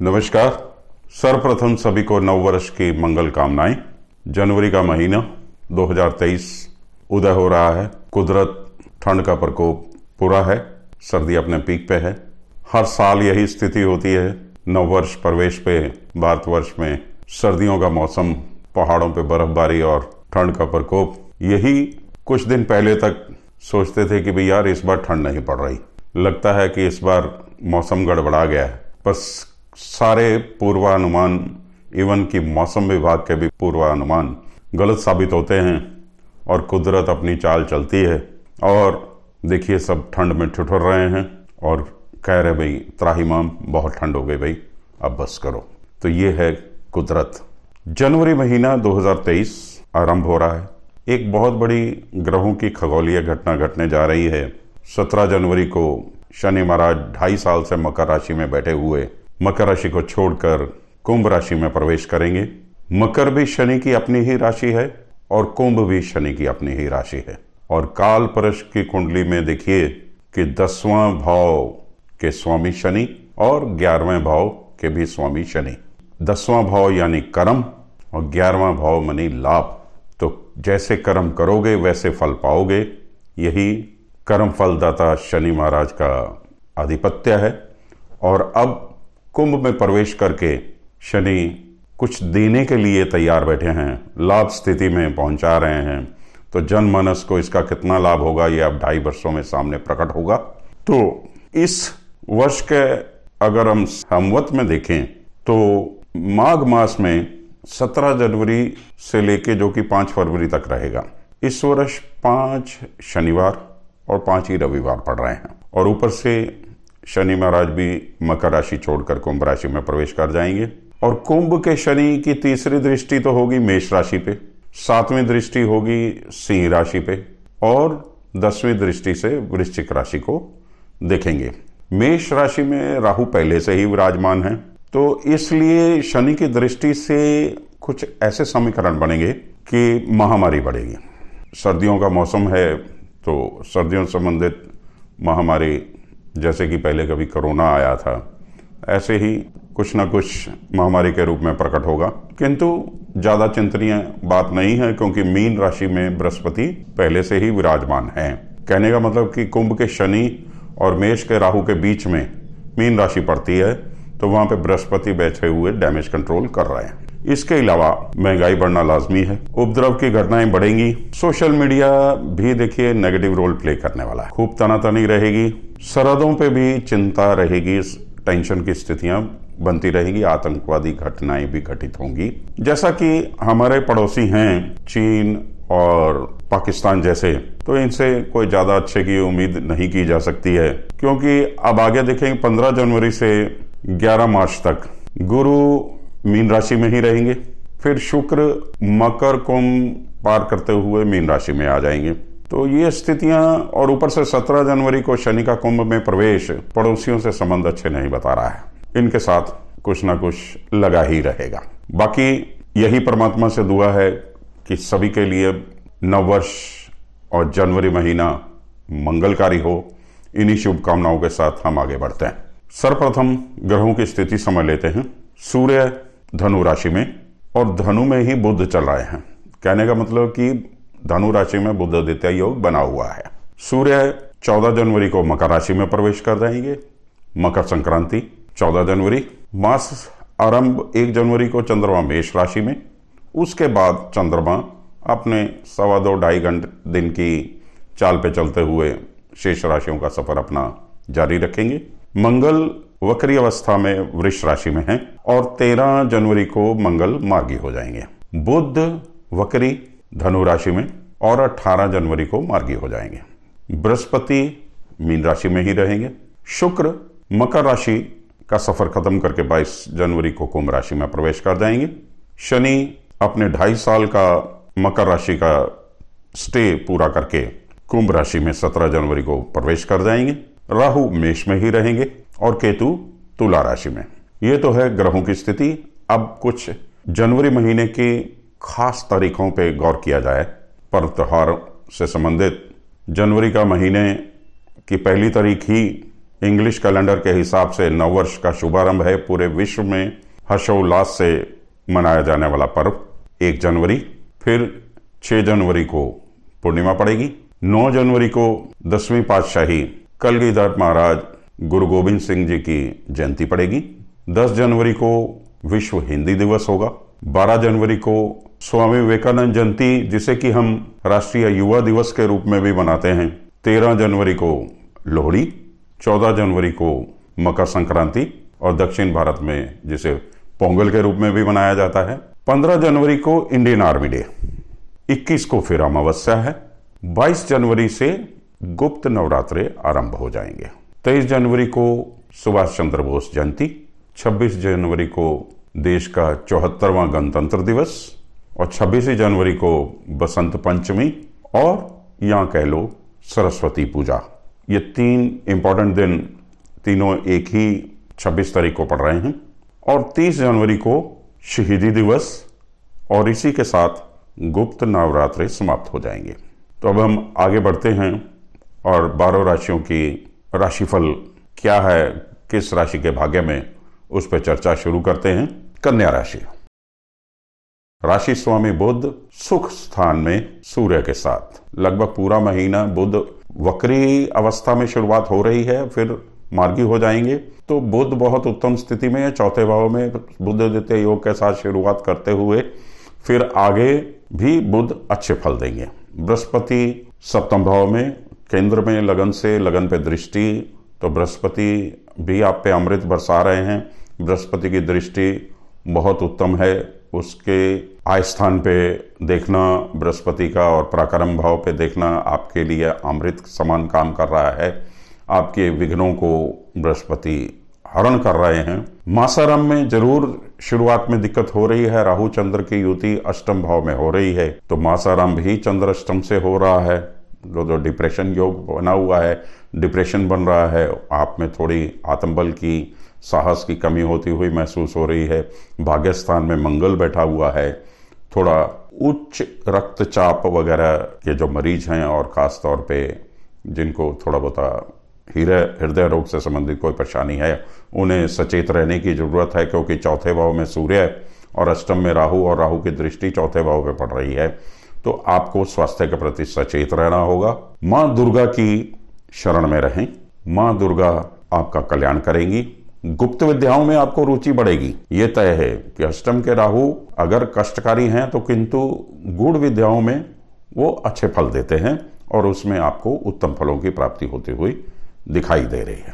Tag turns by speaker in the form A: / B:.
A: नमस्कार। सर्वप्रथम सभी को नववर्ष की मंगल कामनाएं। जनवरी का महीना 2023 उदय हो रहा है। कुदरत ठंड का प्रकोप पूरा है, सर्दी अपने पीक पे है। हर साल यही स्थिति होती है। नववर्ष प्रवेश पे भारतवर्ष में सर्दियों का मौसम, पहाड़ों पे बर्फबारी और ठंड का प्रकोप। यही कुछ दिन पहले तक सोचते थे कि भाई यार इस बार ठंड नहीं पड़ रही, लगता है कि इस बार मौसम गड़बड़ा गया है। पर सारे पूर्वानुमान, इवन कि मौसम विभाग के भी पूर्वानुमान गलत साबित होते हैं और कुदरत अपनी चाल चलती है। और देखिए सब ठंड में ठिठुर रहे हैं और कह रहे भाई त्राहिमाम, बहुत ठंड हो गई भाई, अब बस करो। तो ये है कुदरत। जनवरी महीना 2023 आरंभ हो रहा है। एक बहुत बड़ी ग्रहों की खगोलीय घटना घटने जा रही है। 17 जनवरी को शनि महाराज 2.5 साल से मकर राशि में बैठे हुए मकर राशि को छोड़कर कुंभ राशि में प्रवेश करेंगे। मकर भी शनि की अपनी ही राशि है और कुंभ भी शनि की अपनी ही राशि है। और काल परश की कुंडली में देखिए कि 10वां भाव के स्वामी शनि और 11वें भाव के भी स्वामी शनि। 10वां भाव यानी कर्म और 11वां भाव मानी लाभ। तो जैसे कर्म करोगे वैसे फल पाओगे। यही कर्म फलदाता शनि महाराज का आधिपत्य है। और अब कुंभ में प्रवेश करके शनि कुछ देने के लिए तैयार बैठे हैं, लाभ स्थिति में पहुंचा रहे हैं। तो जनमानस को इसका कितना लाभ होगा ये अब 2.5 वर्षों में सामने प्रकट होगा। तो इस वर्ष के अगर हम संवत में देखें तो माघ मास में 17 जनवरी से लेके जो कि 5 फरवरी तक रहेगा। इस वर्ष 5 शनिवार और 5 ही रविवार पड़ रहे हैं। और ऊपर से शनि महाराज भी मकर राशि छोड़कर कुंभ राशि में प्रवेश कर जाएंगे। और कुंभ के शनि की तीसरी दृष्टि तो होगी मेष राशि पे, 7वीं दृष्टि होगी सिंह राशि पे और 10वीं दृष्टि से वृश्चिक राशि को देखेंगे। मेष राशि में राहु पहले से ही विराजमान है, तो इसलिए शनि की दृष्टि से कुछ ऐसे समीकरण बनेंगे कि महामारी बढ़ेगी। सर्दियों का मौसम है तो सर्दियों संबंधित महामारी, जैसे कि पहले कभी कोरोना आया था, ऐसे ही कुछ ना कुछ महामारी के रूप में प्रकट होगा। किंतु ज्यादा चिंतनीय बात नहीं है क्योंकि मीन राशि में बृहस्पति पहले से ही विराजमान है। कहने का मतलब कि कुंभ के शनि और मेष के राहु के बीच में मीन राशि पड़ती है, तो वहां पे बृहस्पति बैठे हुए डैमेज कंट्रोल कर रहे हैं। इसके अलावा महंगाई बढ़ना लाजमी है, उपद्रव की घटनाएं बढ़ेंगी। सोशल मीडिया भी देखिए नेगेटिव रोल प्ले करने वाला है। खूब तनातनी रहेगी, सरहदों पे भी चिंता रहेगी, टेंशन की स्थितियां बनती रहेंगी, आतंकवादी घटनाएं भी घटित होंगी। जैसा कि हमारे पड़ोसी हैं चीन और पाकिस्तान जैसे, तो इनसे कोई ज्यादा अच्छे की उम्मीद नहीं की जा सकती है। क्योंकि अब आगे देखेंगे 15 जनवरी से 11 मार्च तक गुरु मीन राशि में ही रहेंगे। फिर शुक्र मकर कुंभ पार करते हुए मीन राशि में आ जाएंगे। तो ये स्थितियां, और ऊपर से 17 जनवरी को शनि का कुंभ में प्रवेश पड़ोसियों से संबंध अच्छे नहीं बता रहा है। इनके साथ कुछ ना कुछ लगा ही रहेगा। बाकी यही परमात्मा से दुआ है कि सभी के लिए नववर्ष और जनवरी महीना मंगलकारी हो। इन्हीं शुभकामनाओं के साथ हम आगे बढ़ते हैं। सर्वप्रथम ग्रहों की स्थिति समझ लेते हैं। सूर्य धनु राशि में और धनु में ही बुध चल रहे हैं। कहने का मतलब कि धनु राशि में बुध आदित्य योग बना हुआ है। सूर्य 14 जनवरी को मकर राशि में प्रवेश कर जाएंगे। मकर संक्रांति 14 जनवरी। मास आरंभ 1 जनवरी को चंद्रमा मेष राशि में। उसके बाद चंद्रमा अपने 2.25 घंटे दिन की चाल पे चलते हुए शेष राशियों का सफर अपना जारी रखेंगे। मंगल वक्री अवस्था में वृष राशि में है और 13 जनवरी को मंगल मार्गी हो जाएंगे। बुध वक्री धनु राशि में और 18 जनवरी को मार्गी हो जाएंगे। बृहस्पति मीन राशि में ही रहेंगे। शुक्र मकर राशि का सफर खत्म करके 22 जनवरी को कुंभ राशि में प्रवेश कर जाएंगे। शनि अपने 2.5 साल का मकर राशि का स्टे पूरा करके कुंभ राशि में 17 जनवरी को प्रवेश कर जाएंगे। राहु मेष में ही रहेंगे और केतु तुला राशि में। ये तो है ग्रहों की स्थिति। अब कुछ जनवरी महीने की खास तारीखों पे गौर किया जाए। पर्व त्योहार से संबंधित जनवरी का महीने की पहली तारीख ही इंग्लिश कैलेंडर के हिसाब से नववर्ष का शुभारंभ है। पूरे विश्व में हर्षोल्लास से मनाया जाने वाला पर्व 1 जनवरी, फिर 6 जनवरी को पूर्णिमा पड़ेगी, 9 जनवरी को 10वीं पातशाही कलगीधर महाराज गुरु गोविंद सिंह जी की जयंती पड़ेगी, 10 जनवरी को विश्व हिंदी दिवस होगा, 12 जनवरी को स्वामी विवेकानंद जयंती जिसे कि हम राष्ट्रीय युवा दिवस के रूप में भी मनाते हैं, 13 जनवरी को लोहड़ी, 14 जनवरी को मकर संक्रांति और दक्षिण भारत में जिसे पोंगल के रूप में भी मनाया जाता है, 15 जनवरी को इंडियन आर्मी डे, 21 को फिर अमावस्या है, 22 जनवरी से गुप्त नवरात्रे आरंभ हो जाएंगे, 23 जनवरी को सुभाष चंद्र बोस जयंती, 26 जनवरी को देश का 74वां गणतंत्र दिवस और 26 जनवरी को बसंत पंचमी और यहाँ कह लो सरस्वती पूजा। ये 3 इंपॉर्टेंट दिन तीनों एक ही 26 तारीख को पड़ रहे हैं और 30 जनवरी को शहीदी दिवस और इसी के साथ गुप्त नवरात्रे समाप्त हो जाएंगे। तो अब हम आगे बढ़ते हैं और 12 राशियों की राशिफल क्या है, किस राशि के भाग्य में, उस पर चर्चा शुरू करते हैं। कन्या राशि, राशि स्वामी बुध सुख स्थान में सूर्य के साथ लगभग पूरा महीना बुध वक्री अवस्था में शुरुआत हो रही है, फिर मार्गी हो जाएंगे। तो बुध बहुत उत्तम स्थिति में है, चौथे भाव में बुध द्वितीय योग के साथ शुरुआत करते हुए फिर आगे भी बुध अच्छे फल देंगे। बृहस्पति सप्तम भाव में केंद्र में लगन से लगन पे दृष्टि, तो बृहस्पति भी आप पे अमृत बरसा रहे हैं। बृहस्पति की दृष्टि बहुत उत्तम है, उसके आय स्थान पे देखना बृहस्पति का और पराक्रम भाव पे देखना आपके लिए अमृत समान काम कर रहा है। आपके विघ्नों को बृहस्पति हरण कर रहे हैं। मासारंभ में जरूर शुरुआत में दिक्कत हो रही है, राहु चंद्र की युति अष्टम भाव में हो रही है, तो मासारंभ ही चंद्र अष्टम से हो रहा है, जो डिप्रेशन योग बना हुआ है, डिप्रेशन बन रहा है, आप में थोड़ी आत्मबल की, साहस की कमी होती हुई महसूस हो रही है। भाग्य स्थान में मंगल बैठा हुआ है, थोड़ा उच्च रक्तचाप वगैरह के जो मरीज हैं और खास तौर पे जिनको थोड़ा बहुत हृदय रोग से संबंधित कोई परेशानी है, उन्हें सचेत रहने की जरूरत है, क्योंकि चौथे भाव में सूर्य और अष्टम में राहु और राहु की दृष्टि चौथे भाव पे पड़ रही है, तो आपको स्वास्थ्य के प्रति सचेत रहना होगा। माँ दुर्गा की शरण में रहें, माँ दुर्गा आपका कल्याण करेंगी। गुप्त विद्याओं में आपको रुचि बढ़ेगी। ये तय है कि अष्टम के राहु अगर कष्टकारी हैं तो किंतु गूढ़ विद्याओं में वो अच्छे फल देते हैं और उसमें आपको उत्तम फलों की प्राप्ति होती हुई दिखाई दे रही है।